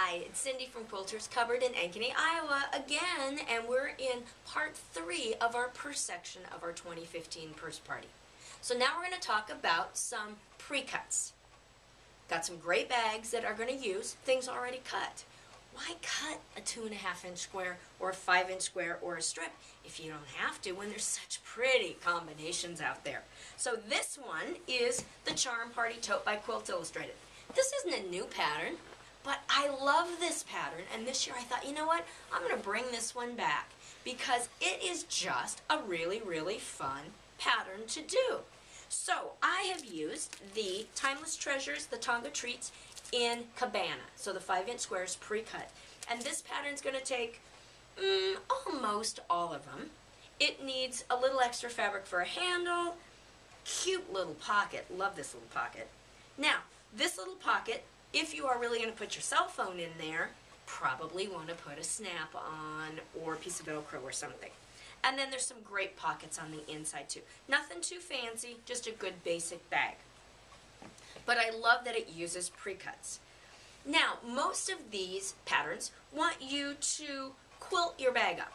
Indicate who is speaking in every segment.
Speaker 1: Hi, it's Cindy from Quilter's Cupboard in Ankeny, Iowa again, and we're in part 3 of our purse section of our 2015 purse party. So now we're going to talk about some pre-cuts. Got some great bags that are going to use things already cut. Why cut a 2.5-inch square or a 5-inch square or a strip if you don't have to when there's such pretty combinations out there? So this one is the Charm Party Tote by Quilt Illustrated. This isn't a new pattern, but I love this pattern, and this year I thought, you know what, I'm going to bring this one back because it is just a really, really fun pattern to do. So I have used the Timeless Treasures, the Tonga Treats in Cabana, so the 5-inch squares pre-cut. And this pattern is going to take almost all of them. It needs a little extra fabric for a handle, cute little pocket, love this little pocket. Now, this little pocket, if you are really going to put your cell phone in there, probably want to put a snap on or a piece of Velcro or something. And then there's some great pockets on the inside too. Nothing too fancy, just a good basic bag. But I love that it uses pre-cuts. Now, most of these patterns want you to quilt your bag up.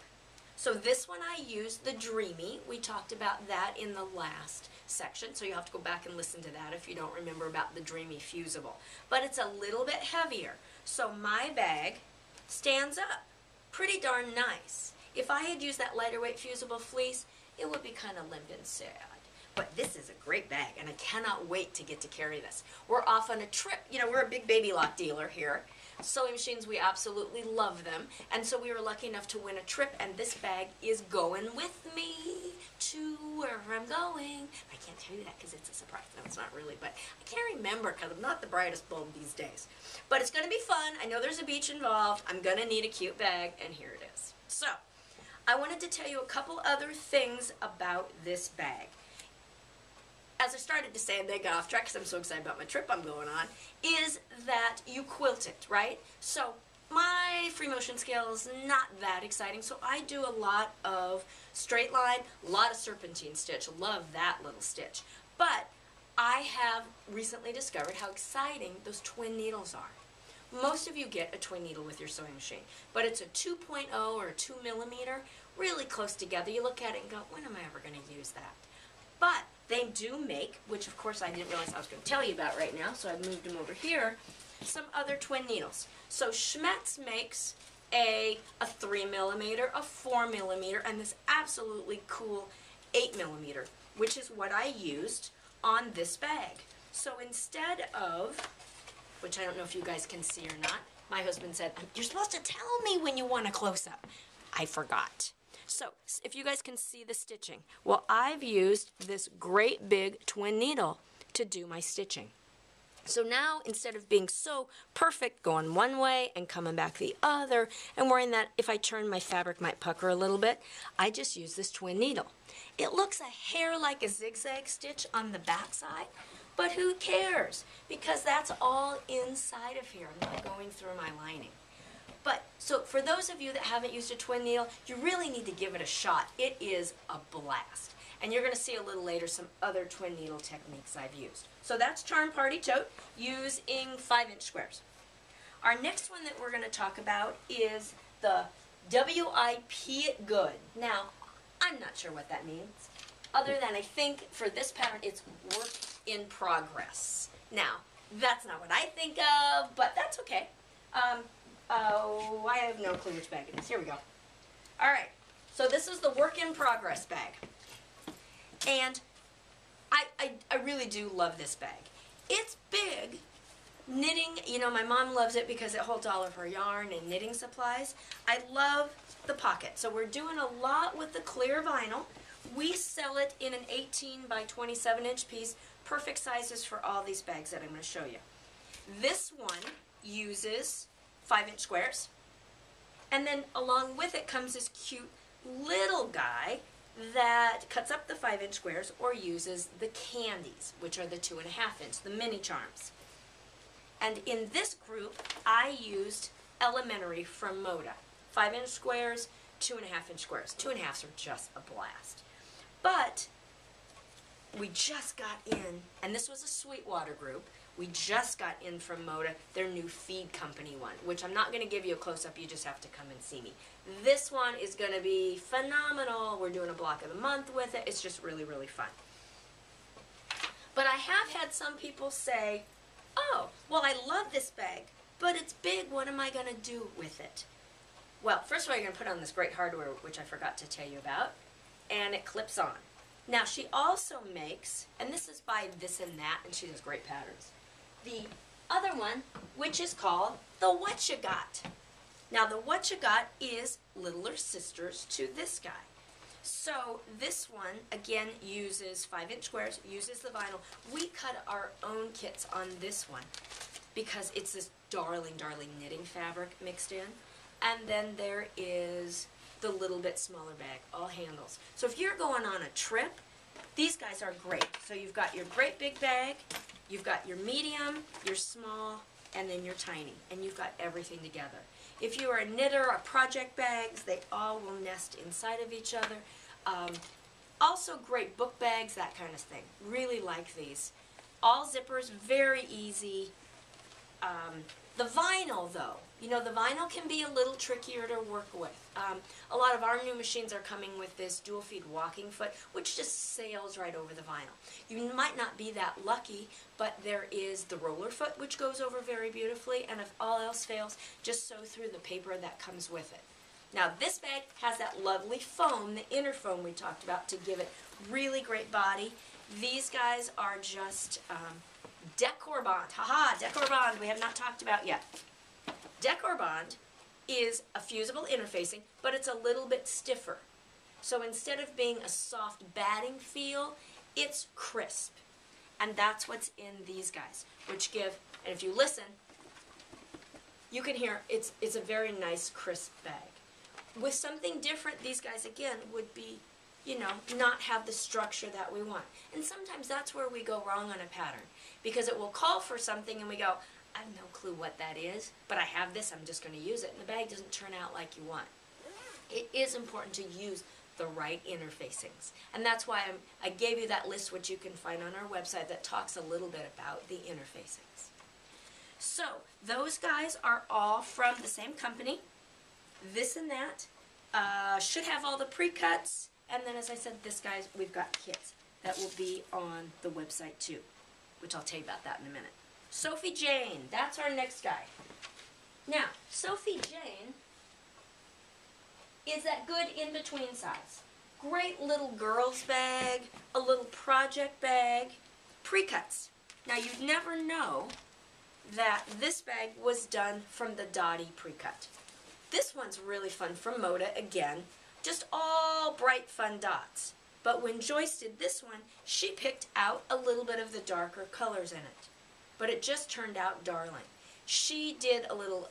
Speaker 1: So this one I used the Dreamy. We talked about that in the last section, so you'll have to go back and listen to that if you don't remember about the Dreamy Fusible. But it's a little bit heavier, so my bag stands up pretty darn nice. If I had used that lighter weight fusible fleece, it would be kind of limp and sad. But this is a great bag, and I cannot wait to get to carry this. We're off on a trip. You know, we're a big baby lock dealer here. Sewing machines, we absolutely love them. And so we were lucky enough to win a trip, and this bag is going with me to wherever I'm going. I can't tell you that because it's a surprise. No, it's not really, but I can't remember because I'm not the brightest bulb these days. But it's going to be fun. I know there's a beach involved. I'm going to need a cute bag, and here it is. So, I wanted to tell you a couple other things about this bag. As I started to say, and they got off track because I'm so excited about my trip I'm going on, is that you quilt it, right? So my free motion scale is not that exciting, so I do a lot of straight line, a lot of serpentine stitch. Love that little stitch. But I have recently discovered how exciting those twin needles are. Most of you get a twin needle with your sewing machine, but it's a 2.0 or a 2 millimeter, really close together. You look at it and go, when am I ever going to use that? But they do make, which of course I didn't realize I was going to tell you about right now, so I moved them over here, some other twin needles. So Schmetz makes a 3 millimeter, a 4 millimeter, and this absolutely cool 8 millimeter, which is what I used on this bag. So instead of, which I don't know if you guys can see or not, my husband said, you're supposed to tell me when you want a close-up. I forgot. So, if you guys can see the stitching, well, I've used this great big twin needle to do my stitching. So now, instead of being so perfect, going one way and coming back the other, and worrying that if I turn my fabric might pucker a little bit, I just use this twin needle. It looks a hair like a zigzag stitch on the back side, but who cares? Because that's all inside of here. I'm not going through my lining. But, so for those of you that haven't used a twin needle, you really need to give it a shot. It is a blast. And you're going to see a little later some other twin needle techniques I've used. So that's Charm Party Tote using 5-inch squares. Our next one that we're going to talk about is the WIP Good. Now, I'm not sure what that means, other than I think for this pattern it's work in progress. Now, that's not what I think of, but that's okay. Oh, I have no clue which bag it is. Here we go. Alright, so this is the work in progress bag. And I really do love this bag. It's big. Knitting, you know, my mom loves it because it holds all of her yarn and knitting supplies. I love the pocket. So we're doing a lot with the clear vinyl. We sell it in an 18 by 27 inch piece. Perfect sizes for all these bags that I'm going to show you. This one uses 5-inch squares, and then along with it comes this cute little guy that cuts up the 5-inch squares or uses the candies, which are the 2.5-inch, the mini charms. And in this group, I used Elementary from Moda. 5-inch squares, 2.5-inch squares. 2.5s are just a blast. But we just got in, and this was a Sweetwater group. We just got in from Moda, their new feed company one, which I'm not going to give you a close-up. You just have to come and see me. This one is going to be phenomenal. We're doing a block of the month with it. It's just really, really fun. But I have had some people say, oh, well, I love this bag, but it's big. What am I going to do with it? Well, first of all, you're going to put on this great hardware, which I forgot to tell you about, and it clips on. Now, she also makes, and this is by This and That, and she does great patterns, the other one, which is called the What You Got. Now, the What You Got is littler sisters to this guy. So this one, again, uses 5-inch squares, uses the vinyl. We cut our own kits on this one because it's this darling, darling knitting fabric mixed in. And then there is the little bit smaller bag, all handles. So if you're going on a trip, these guys are great. So you've got your great big bag, you've got your medium, your small, and then your tiny, and you've got everything together. If you are a knitter or project bags, they all will nest inside of each other. Also great book bags, that kind of thing. Really like these. All zippers, very easy. The vinyl, though, you know, the vinyl can be a little trickier to work with. A lot of our new machines are coming with this dual feed walking foot, which just sails right over the vinyl. You might not be that lucky, but there is the roller foot, which goes over very beautifully, and if all else fails, just sew through the paper that comes with it. Now, this bag has that lovely foam, the inner foam we talked about, to give it really great body. These guys are just Decor Bond. Haha, Decor Bond we have not talked about yet. Decor Bond is a fusible interfacing, but it's a little bit stiffer. So instead of being a soft batting feel, it's crisp. And that's what's in these guys, which give, and if you listen, you can hear it's a very nice crisp bag. With something different, these guys, again, would be, you know, not have the structure that we want. And sometimes that's where we go wrong on a pattern, because it will call for something and we go, I have no clue what that is, but I have this, I'm just going to use it, and the bag doesn't turn out like you want. It is important to use the right interfacings, and that's why I gave you that list, which you can find on our website, that talks a little bit about the interfacings. So those guys are all from the same company. This and That should have all the pre-cuts, and then as I said, this guy's, we've got kits that will be on the website too, which I'll tell you about that in a minute. Sophie Jane, that's our next guy. Now, Sophie Jane is that good in-between size. Great little girl's bag, a little project bag, pre-cuts. Now, you'd never know that this bag was done from the Dottie pre-cut. This one's really fun from Moda, again, just all bright fun dots. But when Joyce did this one, she picked out a little bit of the darker colors in it. But it just turned out darling. She did a little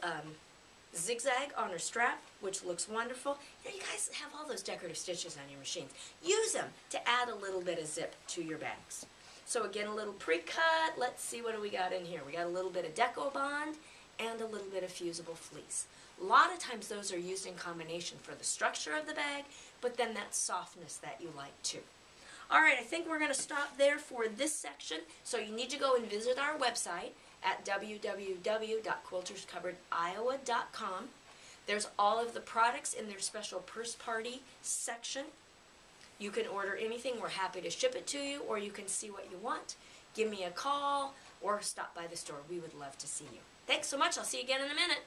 Speaker 1: zigzag on her strap, which looks wonderful. You know, you guys have all those decorative stitches on your machines. Use them to add a little bit of zip to your bags. So again, a little pre-cut. Let's see, what do we got in here? We got a little bit of Deco Bond and a little bit of fusible fleece. A lot of times those are used in combination for the structure of the bag, but then that softness that you like too. All right, I think we're going to stop there for this section. So you need to go and visit our website at www.quilterscupboardiowa.com. There's all of the products in their special purse party section. You can order anything. We're happy to ship it to you, or you can see what you want. Give me a call or stop by the store. We would love to see you. Thanks so much. I'll see you again in a minute.